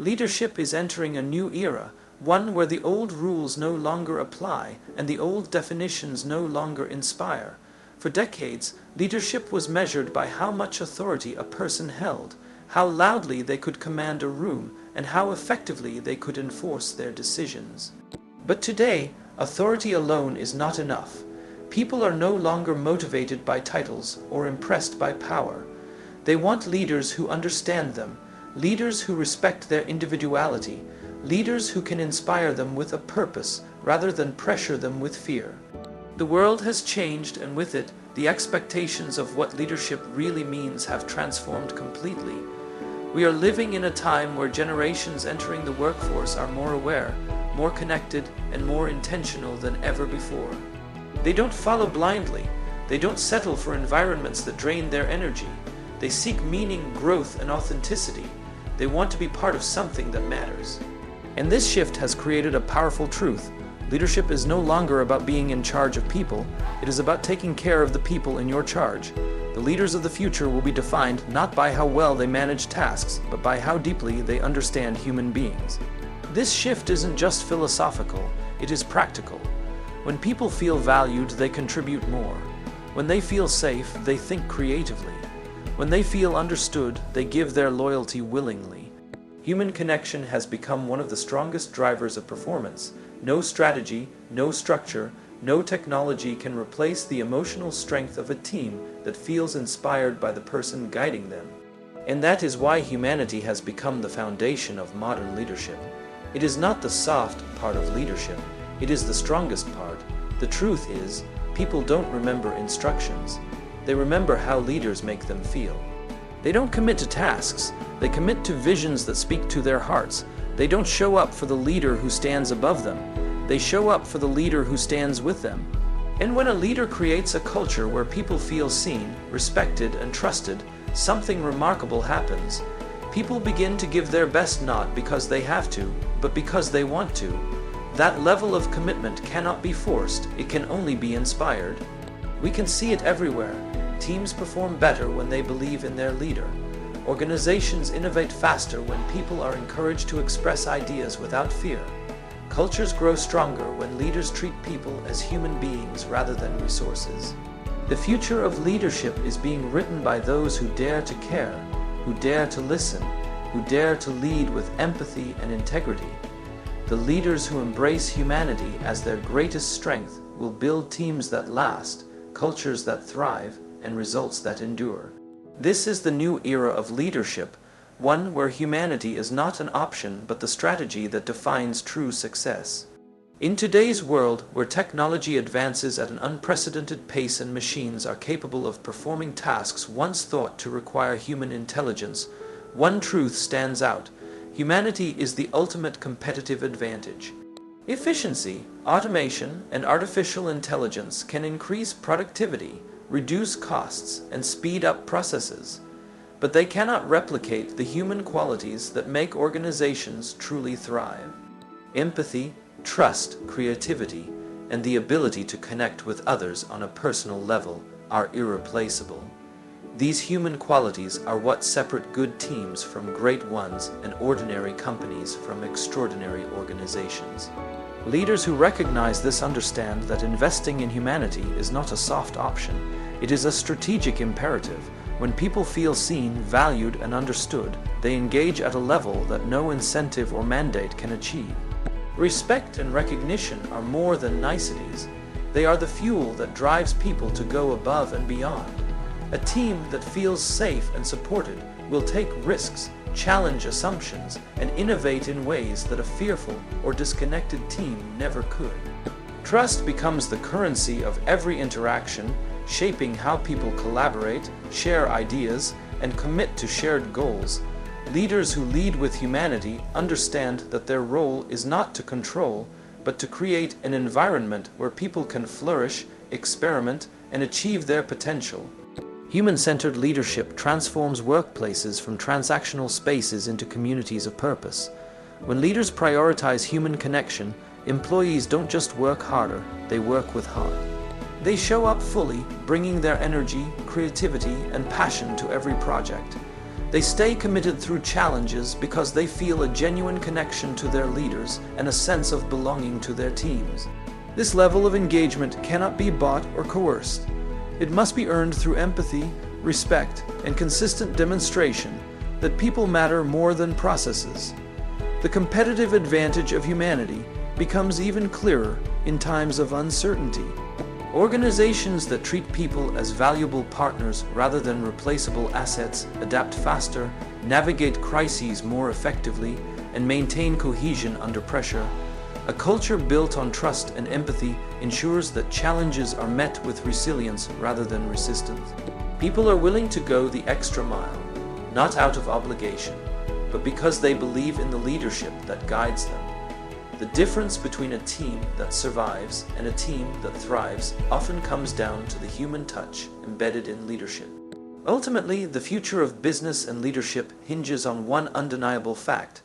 Leadership is entering a new era, one where the old rules no longer apply and the old definitions no longer inspire. For decades, leadership was measured by how much authority a person held, how loudly they could command a room, and how effectively they could enforce their decisions. But today, authority alone is not enough. People are no longer motivated by titles or impressed by power. They want leaders who understand them, leaders who respect their individuality, leaders who can inspire them with a purpose rather than pressure them with fear. The world has changed, and with it, the expectations of what leadership really means have transformed completely. We are living in a time where generations entering the workforce are more aware, more connected, and more intentional than ever before. They don't follow blindly. They don't settle for environments that drain their energy. They seek meaning, growth, and authenticity. They want to be part of something that matters. And this shift has created a powerful truth. Leadership is no longer about being in charge of people. It is about taking care of the people in your charge. The leaders of the future will be defined not by how well they manage tasks, but by how deeply they understand human beings. This shift isn't just philosophical, it is practical. When people feel valued, they contribute more. When they feel safe, they think creatively. When they feel understood, they give their loyalty willingly. Human connection has become one of the strongest drivers of performance. No strategy, no structure, no technology can replace the emotional strength of a team that feels inspired by the person guiding them. And that is why humanity has become the foundation of modern leadership. It is not the soft part of leadership, it is the strongest part. The truth is, people don't remember instructions. They remember how leaders make them feel. They don't commit to tasks, they commit to visions that speak to their hearts. They don't show up for the leader who stands above them. They show up for the leader who stands with them. And when a leader creates a culture where people feel seen, respected, and trusted, something remarkable happens. People begin to give their best not because they have to, but because they want to. That level of commitment cannot be forced, it can only be inspired. We can see it everywhere. Teams perform better when they believe in their leader. Organizations innovate faster when people are encouraged to express ideas without fear. Cultures grow stronger when leaders treat people as human beings rather than resources. The future of leadership is being written by those who dare to care, who dare to listen, who dare to lead with empathy and integrity. The leaders who embrace humanity as their greatest strength will build teams that last, cultures that thrive, and results that endure. This is the new era of leadership, one where humanity is not an option but the strategy that defines true success. In today's world, where technology advances at an unprecedented pace and machines are capable of performing tasks once thought to require human intelligence, one truth stands out: humanity is the ultimate competitive advantage. Efficiency, automation, and artificial intelligence can increase productivity, reduce costs, and speed up processes. But they cannot replicate the human qualities that make organizations truly thrive. Empathy, trust, creativity, and the ability to connect with others on a personal level are irreplaceable. These human qualities are what separate good teams from great ones and ordinary companies from extraordinary organizations. Leaders who recognize this understand that investing in humanity is not a soft option. It is a strategic imperative. When people feel seen, valued, and understood, they engage at a level that no incentive or mandate can achieve. Respect and recognition are more than niceties. They are the fuel that drives people to go above and beyond. A team that feels safe and supported will take risks, challenge assumptions, and innovate in ways that a fearful or disconnected team never could. Trust becomes the currency of every interaction, shaping how people collaborate, share ideas, and commit to shared goals. Leaders who lead with humanity understand that their role is not to control, but to create an environment where people can flourish, experiment, and achieve their potential. Human-centered leadership transforms workplaces from transactional spaces into communities of purpose. When leaders prioritize human connection, employees don't just work harder, they work with heart. They show up fully, bringing their energy, creativity, and passion to every project. They stay committed through challenges because they feel a genuine connection to their leaders and a sense of belonging to their teams. This level of engagement cannot be bought or coerced. It must be earned through empathy, respect, and consistent demonstration that people matter more than processes. The competitive advantage of humanity becomes even clearer in times of uncertainty. Organizations that treat people as valuable partners rather than replaceable assets adapt faster, navigate crises more effectively, and maintain cohesion under pressure. A culture built on trust and empathy ensures that challenges are met with resilience rather than resistance. People are willing to go the extra mile, not out of obligation, but because they believe in the leadership that guides them. The difference between a team that survives and a team that thrives often comes down to the human touch embedded in leadership. Ultimately, the future of business and leadership hinges on one undeniable fact.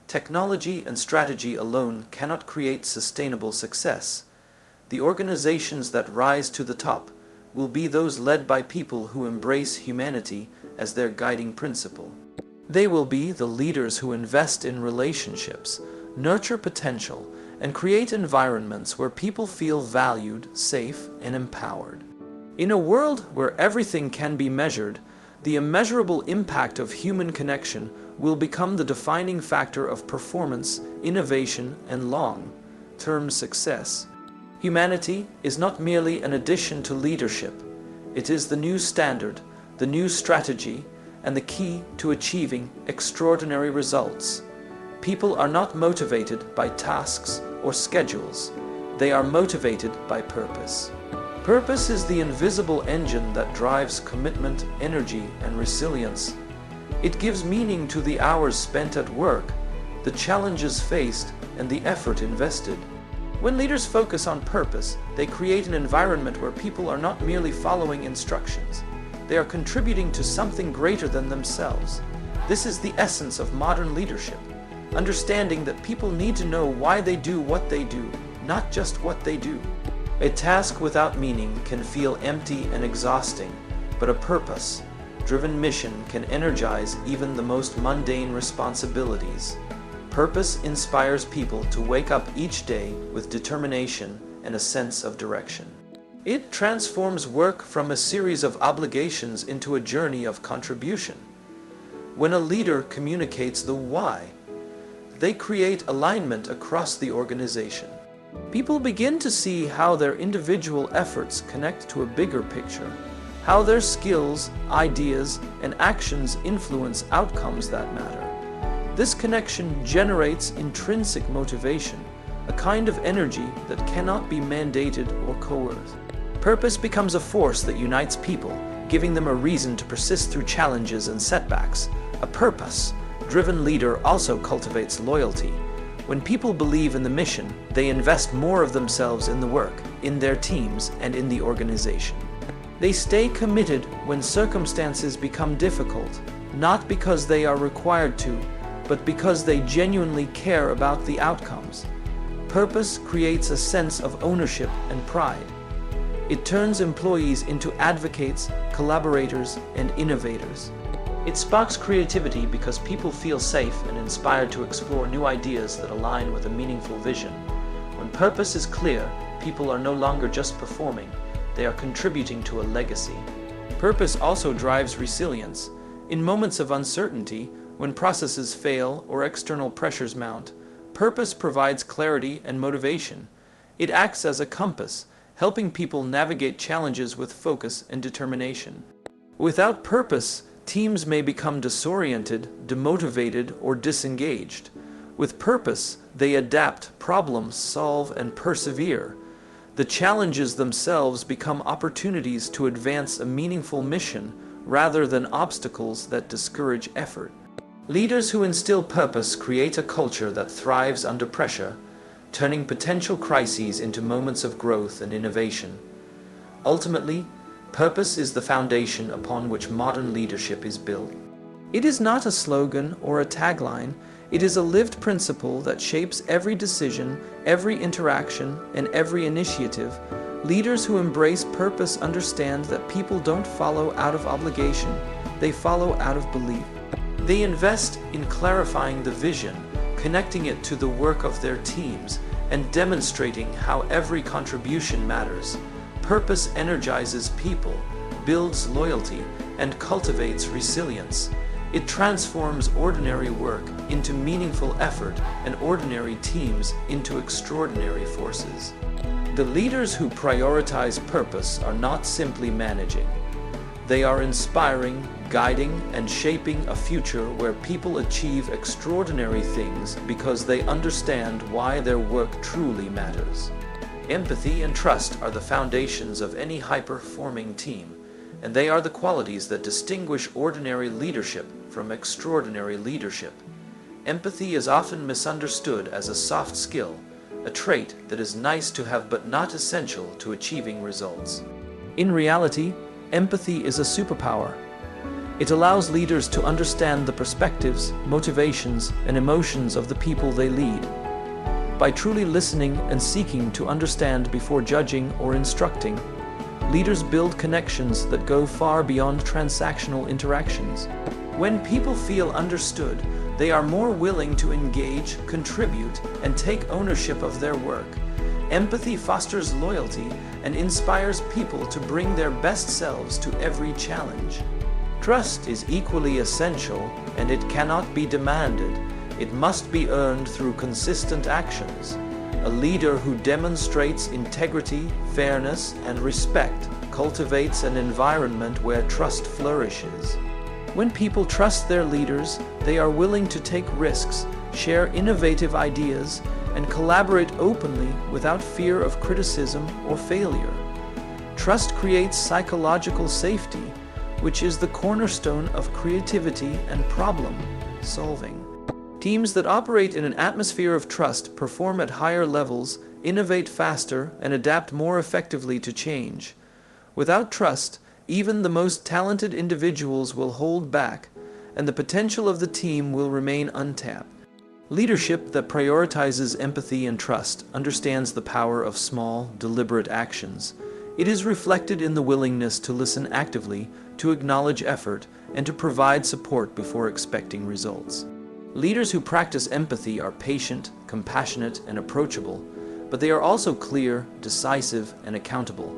Technology and strategy alone cannot create sustainable success. The organizations that rise to the top will be those led by people who embrace humanity as their guiding principle. They will be the leaders who invest in relationships, nurture potential, and create environments where people feel valued, safe, and empowered. In a world where everything can be measured, the immeasurable impact of human connection will become the defining factor of performance, innovation, and long-term success. Humanity is not merely an addition to leadership. It is the new standard, the new strategy, and the key to achieving extraordinary results. People are not motivated by tasks or schedules. They are motivated by purpose. Purpose is the invisible engine that drives commitment, energy, and resilience. It gives meaning to the hours spent at work, the challenges faced, and the effort invested. When leaders focus on purpose, they create an environment where people are not merely following instructions. They are contributing to something greater than themselves. This is the essence of modern leadership. Understanding that people need to know why they do what they do, not just what they do. A task without meaning can feel empty and exhausting, but a purpose-driven mission can energize even the most mundane responsibilities. Purpose inspires people to wake up each day with determination and a sense of direction. It transforms work from a series of obligations into a journey of contribution. When a leader communicates the why, they create alignment across the organization. People begin to see how their individual efforts connect to a bigger picture, how their skills, ideas, and actions influence outcomes that matter. This connection generates intrinsic motivation, a kind of energy that cannot be mandated or coerced. Purpose becomes a force that unites people, giving them a reason to persist through challenges and setbacks. A purpose-driven leader also cultivates loyalty. When people believe in the mission, they invest more of themselves in the work, in their teams, and in the organization. They stay committed when circumstances become difficult, not because they are required to, but because they genuinely care about the outcomes. Purpose creates a sense of ownership and pride. It turns employees into advocates, collaborators, and innovators. It sparks creativity because people feel safe and inspired to explore new ideas that align with a meaningful vision. When purpose is clear, people are no longer just performing, they are contributing to a legacy. Purpose also drives resilience. In moments of uncertainty, when processes fail or external pressures mount, purpose provides clarity and motivation. It acts as a compass, helping people navigate challenges with focus and determination. Without purpose, teams may become disoriented, demotivated, or disengaged. With purpose, they adapt, problem solve, and persevere. The challenges themselves become opportunities to advance a meaningful mission rather than obstacles that discourage effort. Leaders who instill purpose create a culture that thrives under pressure, turning potential crises into moments of growth and innovation. Ultimately, purpose is the foundation upon which modern leadership is built. It is not a slogan or a tagline. It is a lived principle that shapes every decision, every interaction, and every initiative. Leaders who embrace purpose understand that people don't follow out of obligation, they follow out of belief. They invest in clarifying the vision, connecting it to the work of their teams, and demonstrating how every contribution matters. Purpose energizes people, builds loyalty, and cultivates resilience. It transforms ordinary work into meaningful effort and ordinary teams into extraordinary forces. The leaders who prioritize purpose are not simply managing. They are inspiring, guiding, and shaping a future where people achieve extraordinary things because they understand why their work truly matters. Empathy and trust are the foundations of any high-performing team, and they are the qualities that distinguish ordinary leadership from extraordinary leadership. Empathy is often misunderstood as a soft skill, a trait that is nice to have but not essential to achieving results. In reality, empathy is a superpower. It allows leaders to understand the perspectives, motivations, and emotions of the people they lead. By truly listening and seeking to understand before judging or instructing, leaders build connections that go far beyond transactional interactions. When people feel understood, they are more willing to engage, contribute, and take ownership of their work. Empathy fosters loyalty and inspires people to bring their best selves to every challenge. Trust is equally essential, and it cannot be demanded. It must be earned through consistent actions. A leader who demonstrates integrity, fairness, and respect cultivates an environment where trust flourishes. When people trust their leaders, they are willing to take risks, share innovative ideas, and collaborate openly without fear of criticism or failure. Trust creates psychological safety, which is the cornerstone of creativity and problem solving. Teams that operate in an atmosphere of trust perform at higher levels, innovate faster, and adapt more effectively to change. Without trust, even the most talented individuals will hold back, and the potential of the team will remain untapped. Leadership that prioritizes empathy and trust understands the power of small, deliberate actions. It is reflected in the willingness to listen actively, to acknowledge effort, and to provide support before expecting results. Leaders who practice empathy are patient, compassionate, and approachable, but they are also clear, decisive, and accountable.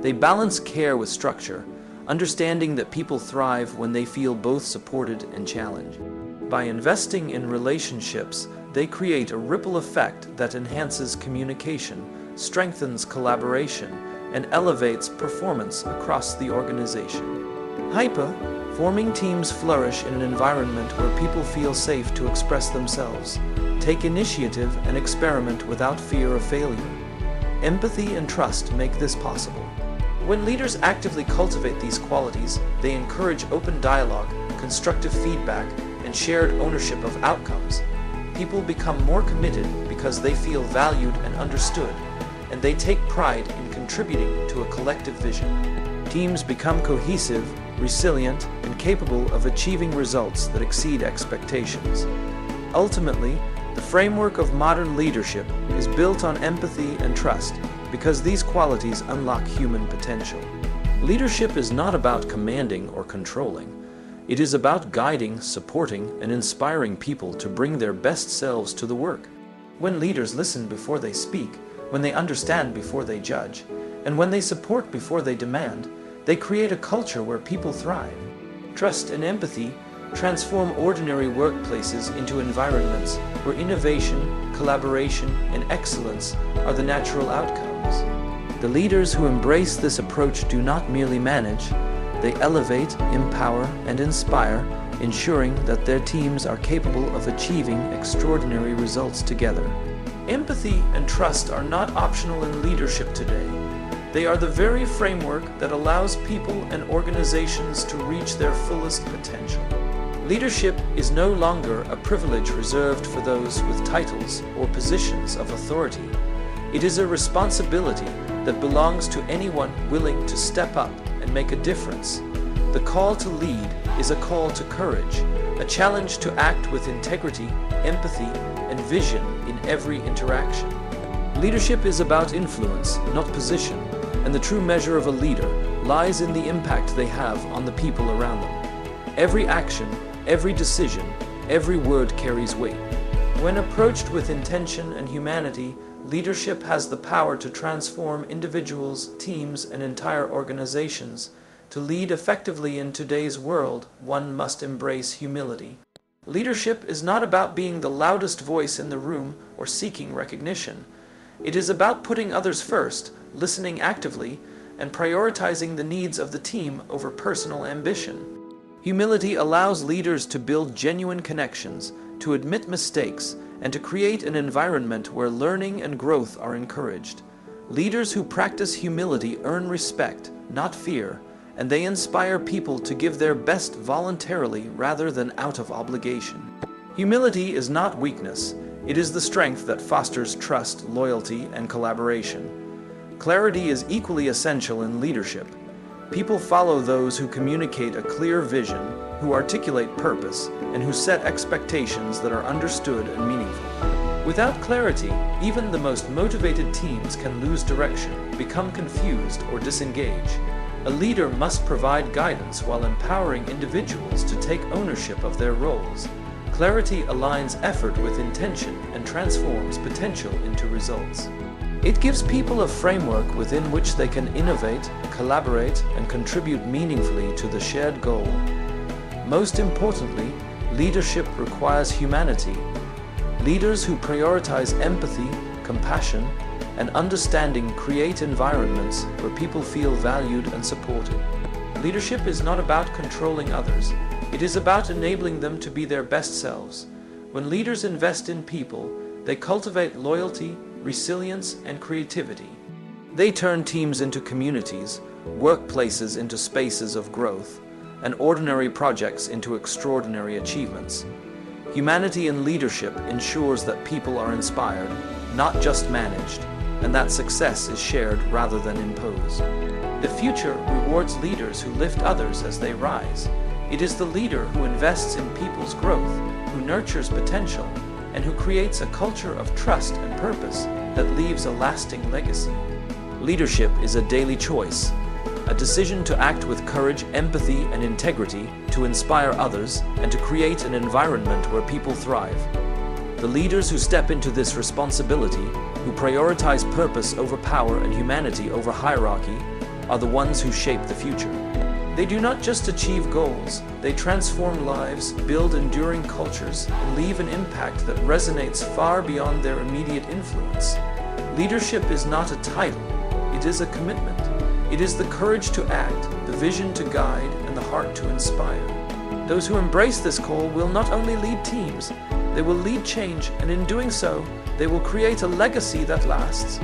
They balance care with structure, understanding that people thrive when they feel both supported and challenged. By investing in relationships, they create a ripple effect that enhances communication, strengthens collaboration, and elevates performance across the organization. High-performing teams flourish in an environment where people feel safe to express themselves, take initiative, and experiment without fear of failure. Empathy and trust make this possible. When leaders actively cultivate these qualities, they encourage open dialogue, constructive feedback, and shared ownership of outcomes. People become more committed because they feel valued and understood, and they take pride in contributing to a collective vision. Teams become cohesive, resilient, and capable of achieving results that exceed expectations. Ultimately, the framework of modern leadership is built on empathy and trust because these qualities unlock human potential. Leadership is not about commanding or controlling. It is about guiding, supporting, and inspiring people to bring their best selves to the work. When leaders listen before they speak, when they understand before they judge, and when they support before they demand, they create a culture where people thrive. Trust and empathy transform ordinary workplaces into environments where innovation, collaboration, and excellence are the natural outcomes. The leaders who embrace this approach do not merely manage, they elevate, empower, and inspire, ensuring that their teams are capable of achieving extraordinary results together. Empathy and trust are not optional in leadership today. They are the very framework that allows people and organizations to reach their fullest potential. Leadership is no longer a privilege reserved for those with titles or positions of authority. It is a responsibility that belongs to anyone willing to step up and make a difference. The call to lead is a call to courage, a challenge to act with integrity, empathy, and vision in every interaction. Leadership is about influence, not position, and the true measure of a leader lies in the impact they have on the people around them. Every action, every decision, every word carries weight. When approached with intention and humanity, leadership has the power to transform individuals, teams, and entire organizations. To lead effectively in today's world, one must embrace humility. Leadership is not about being the loudest voice in the room or seeking recognition. It is about putting others first, listening actively, and prioritizing the needs of the team over personal ambition. Humility allows leaders to build genuine connections, to admit mistakes, and to create an environment where learning and growth are encouraged. Leaders who practice humility earn respect, not fear, and they inspire people to give their best voluntarily rather than out of obligation. Humility is not weakness. It is the strength that fosters trust, loyalty, and collaboration. Clarity is equally essential in leadership. People follow those who communicate a clear vision, who articulate purpose, and who set expectations that are understood and meaningful. Without clarity, even the most motivated teams can lose direction, become confused, or disengage. A leader must provide guidance while empowering individuals to take ownership of their roles. Clarity aligns effort with intention and transforms potential into results. It gives people a framework within which they can innovate, collaborate, and contribute meaningfully to the shared goal. Most importantly, leadership requires humanity. Leaders who prioritize empathy, compassion, and understanding create environments where people feel valued and supported. Leadership is not about controlling others. It is about enabling them to be their best selves. When leaders invest in people, they cultivate loyalty, resilience, and creativity. They turn teams into communities, workplaces into spaces of growth, and ordinary projects into extraordinary achievements. Humanity in leadership ensures that people are inspired, not just managed, and that success is shared rather than imposed. The future rewards leaders who lift others as they rise. It is the leader who invests in people's growth, who nurtures potential, and who creates a culture of trust and purpose that leaves a lasting legacy. Leadership is a daily choice, a decision to act with courage, empathy, and integrity, to inspire others, and to create an environment where people thrive. The leaders who step into this responsibility, who prioritize purpose over power and humanity over hierarchy, are the ones who shape the future. They do not just achieve goals, they transform lives, build enduring cultures, and leave an impact that resonates far beyond their immediate influence. Leadership is not a title, it is a commitment. It is the courage to act, the vision to guide, and the heart to inspire. Those who embrace this call will not only lead teams, they will lead change, and in doing so, they will create a legacy that lasts.